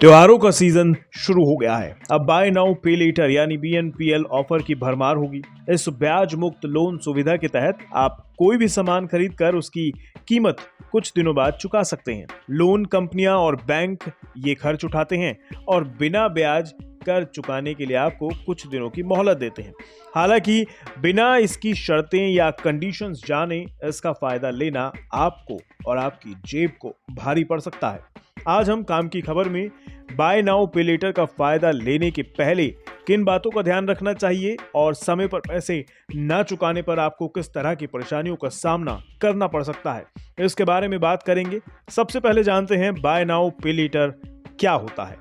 त्योहारों का सीजन शुरू हो गया है। अब बाय नाउ पे लेटर यानी BNPL ऑफर की भरमार होगी। इस ब्याज मुक्त लोन सुविधा के तहत आप कोई भी सामान खरीद कर उसकी कीमत कुछ दिनों बाद चुका सकते हैं। लोन कंपनियां और बैंक ये खर्च उठाते हैं और बिना ब्याज कर चुकाने के लिए आपको कुछ दिनों की मोहलत देते हैं। हालांकि बिना इसकी शर्तें या कंडीशंस जाने इसका फायदा लेना आपको और आपकी जेब को भारी पड़ सकता है। आज हम काम की खबर में बाय नाउ पे लेटर का फायदा लेने के पहले किन बातों का ध्यान रखना चाहिए और समय पर पैसे न चुकाने पर आपको किस तरह की परेशानियों का सामना करना पड़ सकता है, इसके बारे में बात करेंगे। सबसे पहले जानते हैं बाय नाउ पे लेटर क्या होता है।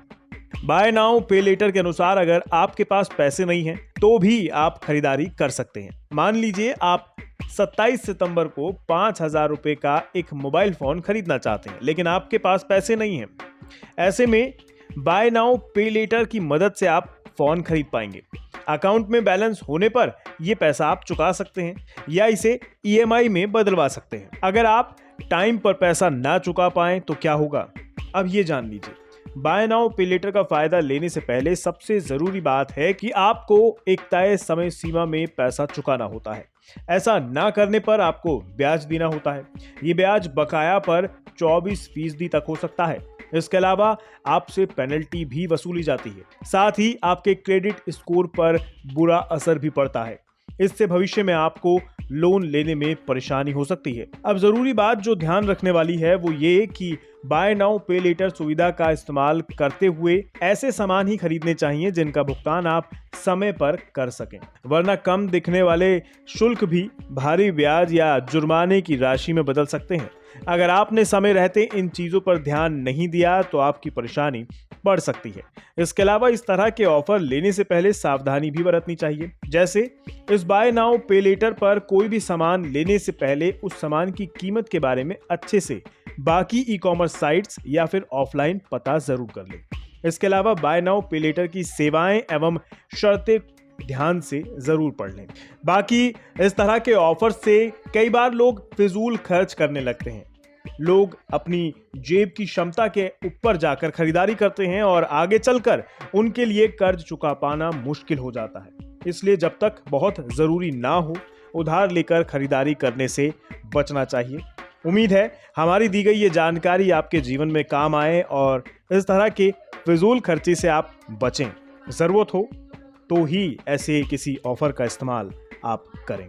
बाय नाउ पे लेटर के अनुसार अगर आपके पास पैसे नहीं हैं तो भी आप खरीदारी कर सकते हैं। मान लीजिए आप 27 सितंबर को 5,000 रुपए का एक मोबाइल फोन खरीदना चाहते हैं, लेकिन आपके पास पैसे नहीं हैं। ऐसे में बाय नाउ पे लेटर की मदद से आप फोन खरीद पाएंगे। अकाउंट में बैलेंस होने पर यह पैसा आप चुका सकते हैं या इसे EMI में बदलवा सकते हैं। अगर आप टाइम पर पैसा ना चुका पाएं तो क्या होगा, अब ये जान लीजिए। बाय नाउ पे लेटर का फायदा लेने से पहले सबसे जरूरी बात है कि आपको एक तय समय सीमा में पैसा चुकाना होता है। ऐसा ना करने पर आपको ब्याज देना होता है। ये ब्याज बकाया पर 24% तक हो सकता है। इसके अलावा आपसे पेनल्टी भी वसूली जाती है। साथ ही आपके क्रेडिट स्कोर पर बुरा असर भी पड़ता है। इससे भविष्य में आपको लोन लेने में परेशानी हो सकती है। अब जरूरी बात जो ध्यान रखने वाली है वो ये कि बाय नाउ पे लेटर सुविधा का इस्तेमाल करते हुए ऐसे सामान ही खरीदने चाहिए जिनका भुगतान आप समय पर कर सकें, वरना कम दिखने वाले शुल्क भी भारी ब्याज या जुर्माने की राशि में बदल सकते हैं। अगर आपने समय रहते इन चीजों पर ध्यान नहीं दिया तो आपकी परेशानी बढ़ सकती है। इसके अलावा इस तरह के ऑफर लेने से पहले सावधानी भी बरतनी चाहिए। जैसे इस बाय नाउ पे लेटर पर कोई भी सामान लेने से पहले उस सामान की कीमत के बारे में अच्छे से बाकी ई-कॉमर्स साइट्स या फिर ऑफलाइन पता जरूर कर लें। इसके अलावा बाय नाउ पे लेटर की सेवाएं एवं शर्तें ध्यान से जरूर पढ़ लें। बाकी इस तरह के ऑफर से कई बार लोग फिजूल खर्च करने लगते हैं। लोग अपनी जेब की क्षमता के ऊपर जाकर खरीदारी करते हैं और आगे चलकर उनके लिए कर्ज चुका पाना मुश्किल हो जाता है। इसलिए जब तक बहुत जरूरी ना हो उधार लेकर खरीदारी करने से बचना चाहिए। उम्मीद है हमारी दी गई ये जानकारी आपके जीवन में काम आए और इस तरह के फिजूल खर्ची से आप बचें। जरूरत हो तो ही ऐसे किसी ऑफर का इस्तेमाल आप करें।